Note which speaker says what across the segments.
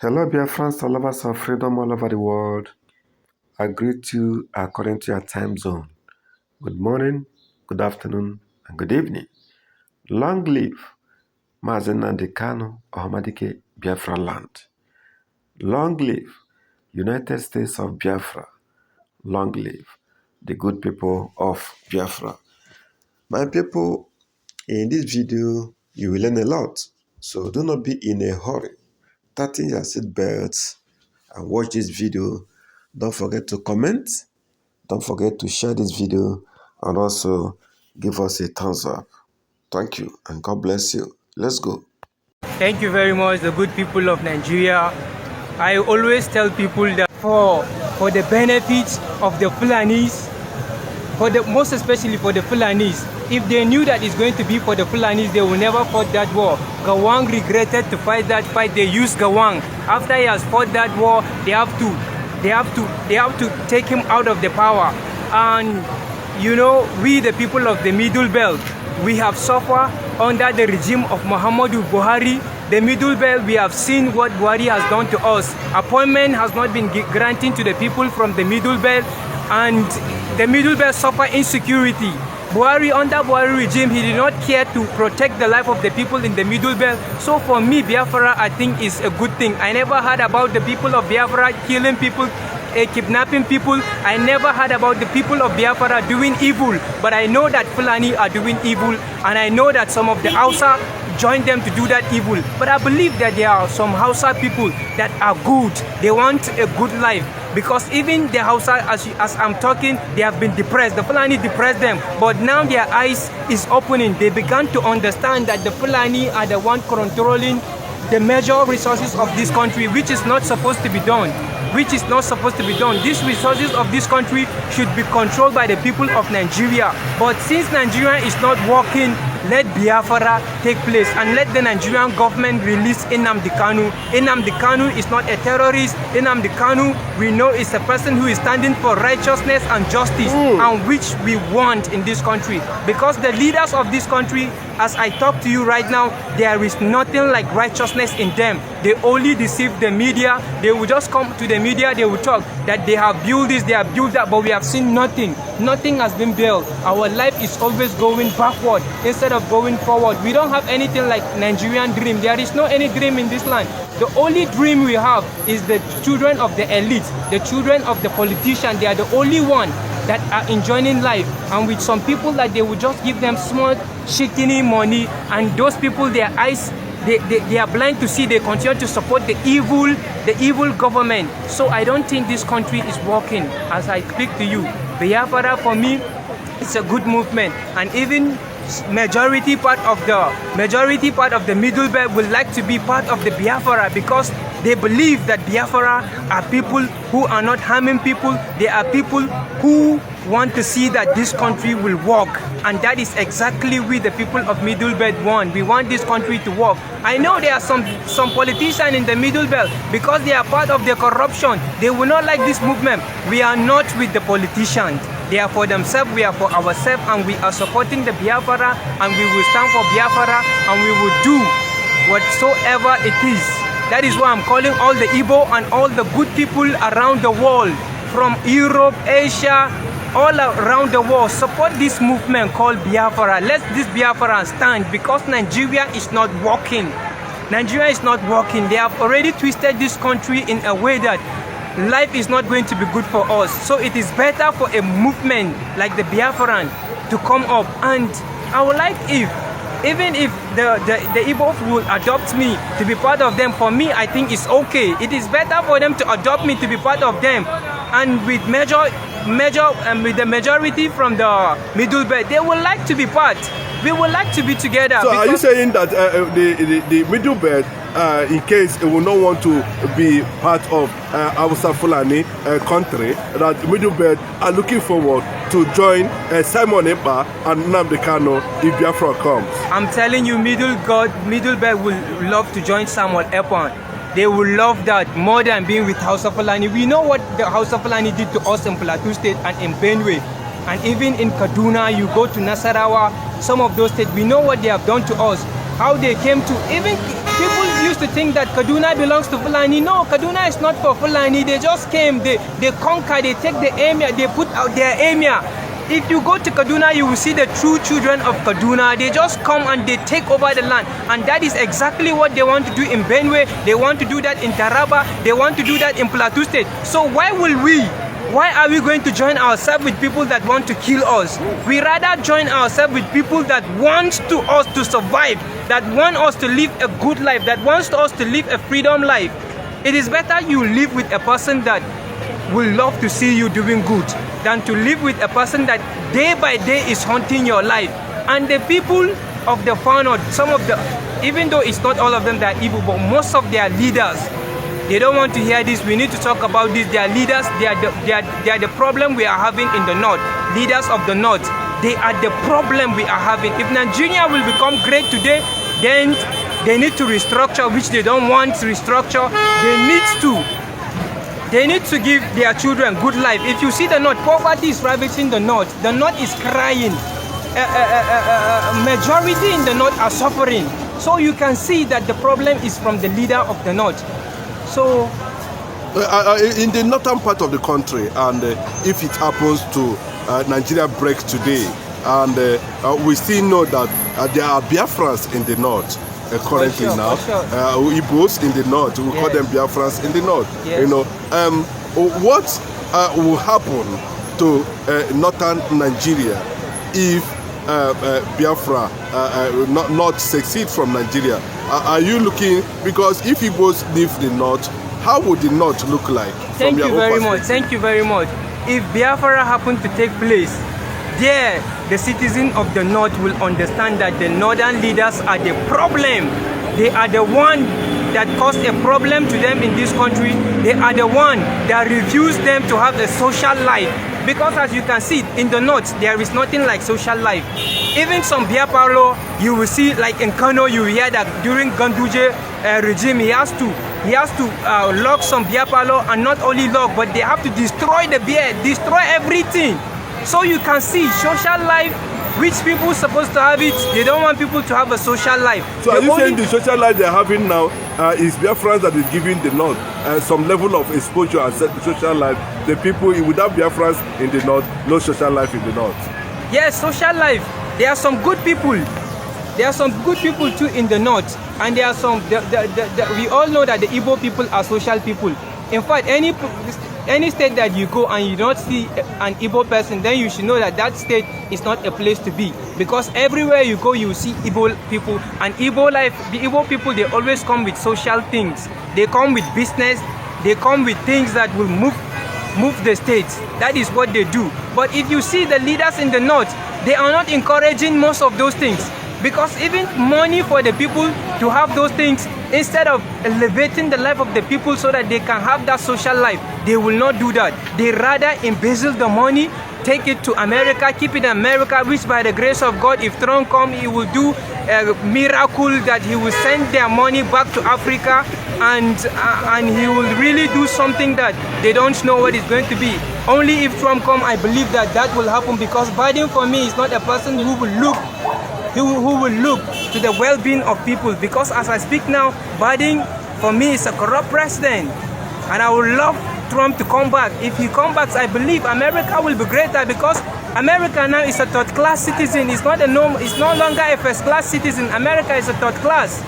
Speaker 1: Hello, Biafrans, all lovers of freedom all over the world. I greet you according to your time zone. Good morning, good afternoon, and good evening. Long live Mazi Nnamdi Kanu, Ahmadike, Biafra land. Long live United States of Biafra. Long live the good people of Biafra. My people, in this video, you will learn a lot. So do not be in a hurry. Tighten your seatbelts and watch this video. Don't forget to comment. Don't forget to share this video and also give us a thumbs up. Thank you and God bless you. Let's go.
Speaker 2: Thank you very much, the good people of Nigeria. I always tell people that for the benefits of the Fulanis, most especially for the Fulanis, if they knew that it's going to be for the Fulanis, they will never fight that war. Gowon regretted to fight that fight. They used Gowon. After he has fought that war, they have to take him out of the power. And you know, we the people of the Middle Belt, we have suffered under the regime of Muhammadu Buhari. The Middle Belt, we have seen what Buhari has done to us. Appointment has not been granted to the people from the Middle Belt, and the Middle Belt suffer insecurity. Under Buhari regime, he did not care to protect the life of the people in the Middle Belt. So for me, Biafra, I think is a good thing. I never heard about the people of Biafra killing people, kidnapping people. I never heard about the people of Biafra doing evil, but I know that Fulani are doing evil, and I know that some of the Hausa join them to do that evil. But I believe that there are some Hausa people that are good. They want a good life, because even the Hausa, as I'm talking, they have been depressed. The Fulani depressed them, but now their eyes is opening. They began to understand that the Fulani are the one controlling the major resources of this country, which is not supposed to be done. These resources of this country should be controlled by the people of Nigeria. But since Nigeria is not working, let Biafra take place and let the Nigerian government release Nnamdi Kanu. Nnamdi Kanu is not a terrorist. Nnamdi Kanu, we know, is a person who is standing for righteousness and justice, and which we want in this country. Because the leaders of this country, as I talk to you right now, there is nothing like righteousness in them. They only deceive the media. They will just come to the media, they will talk that they have built this, they have built that, but we have seen nothing. Nothing has been built. Our life is always going backward instead of going forward. We don't have anything like Nigerian dream. There is no any dream in this land. The only dream we have is the children of the elite, the children of the politician. They are the only one that are enjoying life, and with some people that they will just give them small shikini money, and those people, their eyes, they are blind to see. They continue to support the evil government. So I don't think this country is working as I speak to you. Biafra, for me, it's a good movement, and even majority part of the Middle Belt would like to be part of the Biafra, because they believe that Biafra are people who are not harming people. They are people who want to see that this country will work, and that is exactly we the people of Middle Belt want. We want this country to work. I know there are some politicians in the Middle Belt, because they are part of the corruption. They will not like this movement. We are not with the politicians. They are for themselves, we are for ourselves, and we are supporting the Biafra, and we will stand for Biafra, and we will do whatsoever it is. That is why I'm calling all the Igbo and all the good people around the world, from Europe, Asia, all around the world, support this movement called Biafra. Let this Biafra stand, because Nigeria is not working. Nigeria is not working. They have already twisted this country in a way that life is not going to be good for us. So it is better for a movement like the Biafran to come up. And I would like, even if the Igbo will adopt me to be part of them, for me, I think it's okay. It is better for them to adopt me to be part of them. And with with the majority from the Middle Belt, they would like to be part. We would like to be together.
Speaker 3: So are you saying that the Middle Belt, in case it will not want to be part of Hausa Fulani country, that the Middle Belt are looking forward to join Simone Ekpa and Nnamdi Kanu if Biafra comes?
Speaker 2: I'm telling you, Middle Belt will love to join Samuel Ekpa. They will love that more than being with Hausa Fulani. We know what the Hausa Fulani did to us in Plateau State and in Benue. And even in Kaduna, you go to Nasarawa, some of those states, we know what they have done to us. How they came to, even people used to think that Kaduna belongs to Fulani. No, Kaduna is not for Fulani. They just came, they conquer, they take the emir, they put out their emir. If you go to Kaduna, you will see the true children of Kaduna. They just come and they take over the land. And that is exactly what they want to do in Benue. They want to do that in Taraba. They want to do that in Plateau State. So why are we going to join ourselves with people that want to kill us? We rather join ourselves with people that want us to survive, that want us to live a good life, that wants us to live a freedom life. It is better you live with a person that will love to see you doing good than to live with a person that day by day is haunting your life. And the people of the far north, some of the, even though it's not all of them that are evil, but most of their leaders, they don't want to hear this. We need to talk about this. Their leaders, they are the problem we are having in the north. Leaders of the north, they are the problem we are having. If Nigeria will become great today, then they need to restructure, which they don't want to restructure. They need to give their children good life. If you see the north, poverty is ravaging the north. The north is crying. Majority in the north are suffering. So you can see that the problem is from the leader of the north. So
Speaker 3: in the northern part of the country, and if it happens to Nigeria breaks today, and we still know that there are Biafrans in the north currently now, Igbos in the north, we call them Biafrans in the north.
Speaker 2: Yes.
Speaker 3: You know, what will happen to northern Nigeria if Biafra not succeed from Nigeria? Are you looking, because if Igbos leave the north, how would the north look like?
Speaker 2: Thank you very much. Thank you very much. If Biafra happen to take place, there the citizens of the north will understand that the northern leaders are the problem. They are the one that caused a problem to them in this country. They are the one that refuse them to have a social life. Because as you can see, in the north, there is nothing like social life. Even some Biafra, you will see, like in Kano, you hear that during Ganduje regime, he has to lock some Biafra, and not only lock, but they have to destroy the beer, destroy everything. So you can see social life, which people are supposed to have it, they don't want people to have a social life.
Speaker 3: So are you saying the social life they're having now is Biafrans that is giving the north some level of exposure and social life? The people without Biafrans in the north, no social life in the north.
Speaker 2: Yes, social life. There are some good people. There are some good people too in the north, and there are some. We all know that the Igbo people are social people. In fact, any state that you go and you don't see an Igbo person, then you should know that that state is not a place to be, because everywhere you go you see Igbo people, and Igbo life, the Igbo people, they always come with social things. They come with business, they come with things that will move the state. That is what they do. But if you see the leaders in the north, they are not encouraging most of those things, because even money for the people to have those things, instead of elevating the life of the people so that they can have that social life, they will not do that. They rather embezzle the money, take it to America, keep it in America, which by the grace of God, if Trump comes, he will do a miracle that he will send their money back to Africa, and he will really do something that they don't know what it's going to be. Only if Trump comes, I believe that that will happen, because Biden for me is not a person who will look to the well-being of people, because as I speak now, Biden for me is a corrupt president, and I would love Trump to come back. If he comes back, I believe America will be greater, because America now is a third-class citizen. It's no longer a first-class citizen. America is a third class.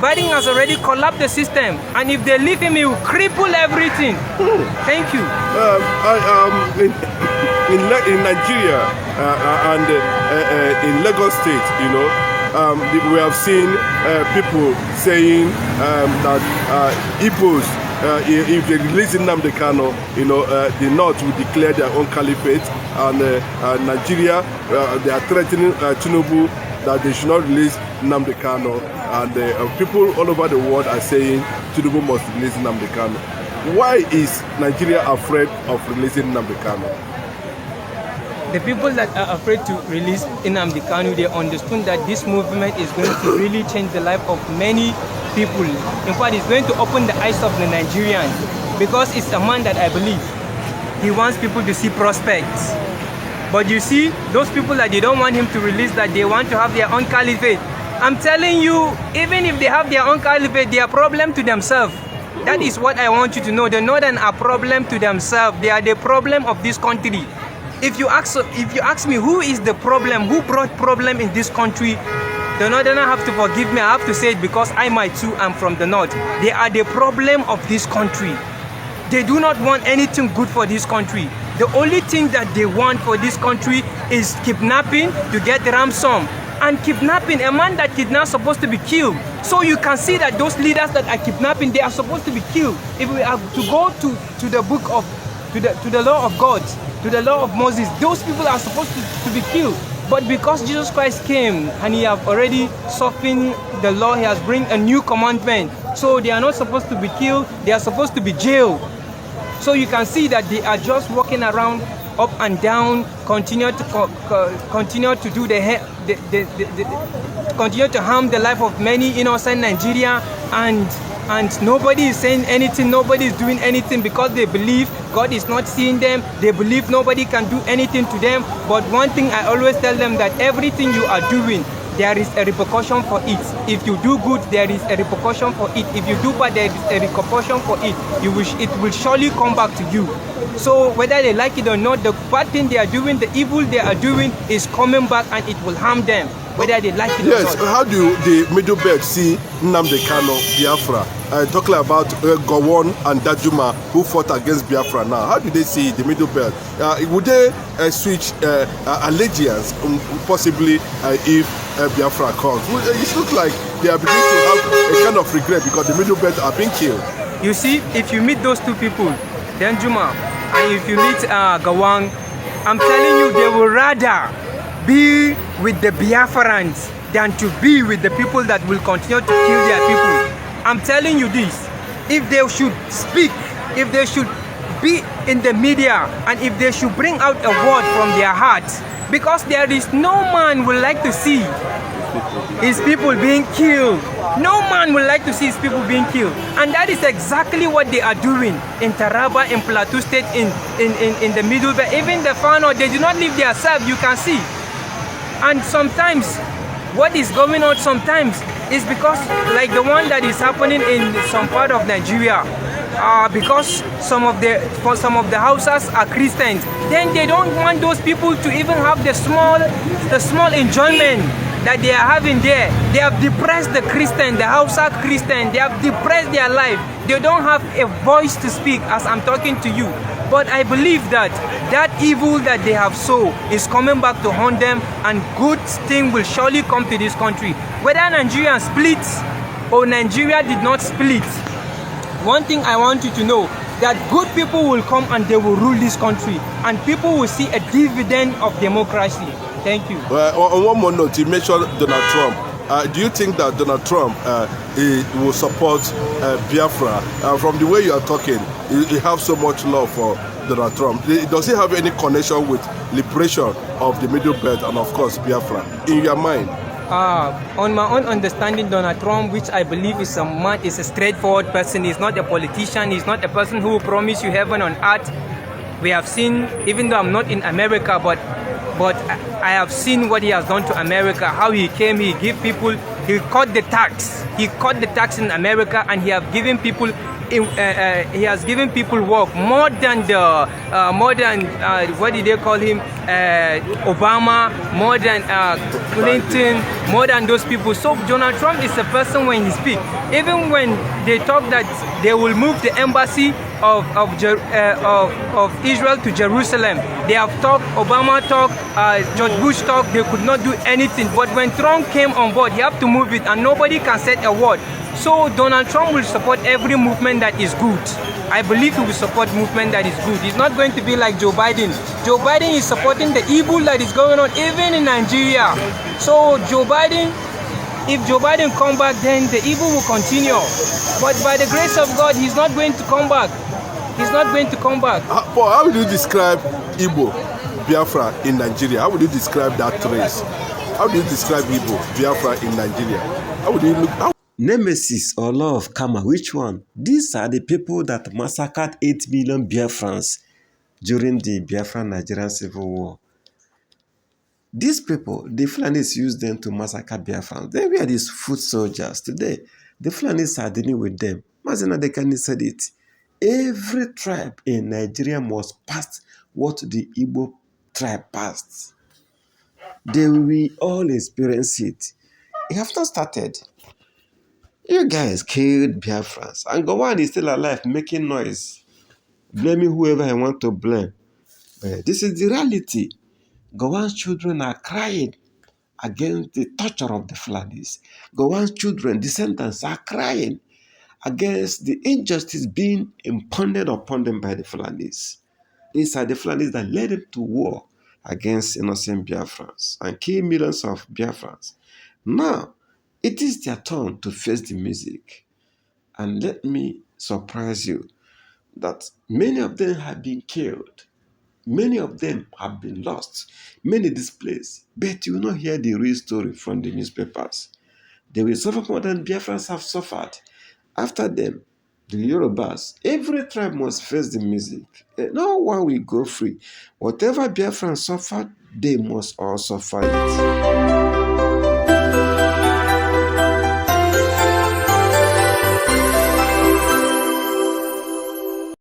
Speaker 2: Biden has already collapsed the system, and if they leave him, he will cripple everything. Thank you.
Speaker 3: In Nigeria and in Lagos State, you know, we have seen people saying that Igbos, if they release Nnamdi Kanu, you know, the North will declare their own caliphate, and Nigeria, they are threatening Tinubu that they should not release Nnamdi Kanu, and people all over the world are saying Tinubu must release Nnamdi Kanu. Why is Nigeria afraid of releasing Nnamdi Kanu?
Speaker 2: The people that are afraid to release Nnamdi Kanu, they understand that this movement is going to really change the life of many people. In fact, it's going to open the eyes of the Nigerians, because it's a man that I believe he wants people to see prospects. But you see, those people that they don't want him to release, that they want to have their own caliphate, I'm telling you, even if they have their own caliphate, they are problem to themselves. That is what I want you to know. The Northern are problem to themselves. They are the problem of this country. If you ask me who is the problem, who brought problem in this country, the Northerners have to forgive me. I have to say it because I too am from the North. They are the problem of this country. They do not want anything good for this country. The only thing that they want for this country is kidnapping to get ransom. And kidnapping, a man that kidnaps is supposed to be killed. So you can see that those leaders that are kidnapping, they are supposed to be killed. If we are to go to the book of, to the law of God, to the law of Moses, those people are supposed to be killed. But because Jesus Christ came and he have already softened the law, he has bring a new commandment. So they are not supposed to be killed, they are supposed to be jailed. So you can see that they are just walking around up and down, continue to do continue to harm the life of many innocent Nigeria, and nobody is saying anything, nobody is doing anything because they believe God is not seeing them. They believe nobody can do anything to them. But one thing I always tell them, that everything you are doing, there is a repercussion for it. If you do good, there is a repercussion for it. If you do bad, there is a repercussion for it. It will surely come back to you. So whether they like it or not, the bad thing they are doing, the evil they are doing is coming back, and it will harm them, whether they like it or not.
Speaker 3: Yes, how do the Middle Belt see Nnamdi Kanu, Biafra? Talking about Gowon and Dajuma, who fought against Biafra now. How do they see the Middle Belt? Would they switch allegiance, possibly, if Biafra comes? It looks like they are beginning to have a kind of regret because the Middle Belt are being killed.
Speaker 2: You see, if you meet those two people, Danjuma, and if you meet Gowon, I'm telling you, they will rather be with the Biafrans than to be with the people that will continue to kill their people. I'm telling you this, if they should speak, if they should be in the media, and if they should bring out a word from their hearts, because there is no man would like to see his people being killed. No man would like to see his people being killed. And that is exactly what they are doing in Taraba, in Plateau State, in the Middle Belt. Even the far north, they do not live there self, you can see. And sometimes, what is going on sometimes is because, like the one that is happening in some part of Nigeria, because some of the Hausas are Christians, then they don't want those people to even have the small enjoyment that they are having there. They have depressed the Christian, the Hausa Christian, they have depressed their life. They don't have a voice to speak as I'm talking to you. But I believe that evil that they have sown is coming back to haunt them, and good thing will surely come to this country. Whether Nigeria splits or Nigeria did not split, one thing I want you to know, that good people will come and they will rule this country, and people will see a dividend of democracy. Thank you.
Speaker 3: On one more note, you mentioned Donald Trump. Do you think that Donald Trump he will support Biafra? From the way you are talking, you have so much love for Donald Trump. Does he have any connection with liberation of the Middle Belt and, of course, Biafra? In your mind?
Speaker 2: On my own understanding, Donald Trump, which I believe is a straightforward person, he's not a politician, he's not a person who will promise you heaven on earth. We have seen, even though I'm not in America, but I have seen what he has done to America, how he came, he cut the tax. He cut the tax in America, and he has given people work more than what did they call him, Obama, more than Clinton, more than those people. So Donald Trump is a person, when he speaks, even when they talk that they will move the embassy of Israel to Jerusalem, they have talked, Obama talked, George Bush talked, they could not do anything. But when Trump came on board, he had to move it, and nobody can say a word. So Donald Trump will support every movement that is good. I believe he will support movement that is good. He's not going to be like Joe Biden. Joe Biden is supporting the evil that is going on even in Nigeria. So if Joe Biden come back, then the evil will continue. But by the grace of God, he's not going to come back. He's not going to come back.
Speaker 3: Paul, how would you describe Igbo, Biafra in Nigeria? How would you describe that race? How do you describe Igbo, Biafra in Nigeria? How would you look?
Speaker 1: Nemesis or law of karma, which one? These are the people that massacred 8 million Biafrans during the Biafran Nigerian Civil War. These people, the Fulanis used them to massacre Biafrans. They were these foot soldiers. Today, the Fulanis are dealing with them. Mazi Nnamdi Kanu said it. Every tribe in Nigeria must pass what the Igbo tribe passed. They will all experience it. It have not started. You guys killed Biafrans. And Gowon is still alive, making noise, blaming whoever I want to blame. But this is the reality. Gowon's children are crying against the torture of the Fulanis. Gowon's children, descendants, are crying against the injustice being impounded upon them by the Fulanis. These are the Fulanis that led them to war against innocent Biafrans and killed millions of Biafrans. Now, it is their turn to face the music. And let me surprise you that many of them have been killed. Many of them have been lost, many displaced, but you will not hear the real story from the newspapers. They will suffer more than Biafrans have suffered. After them, the Yorubas, every tribe must face the music. No one will go free. Whatever Biafrans suffered, they must all suffer it.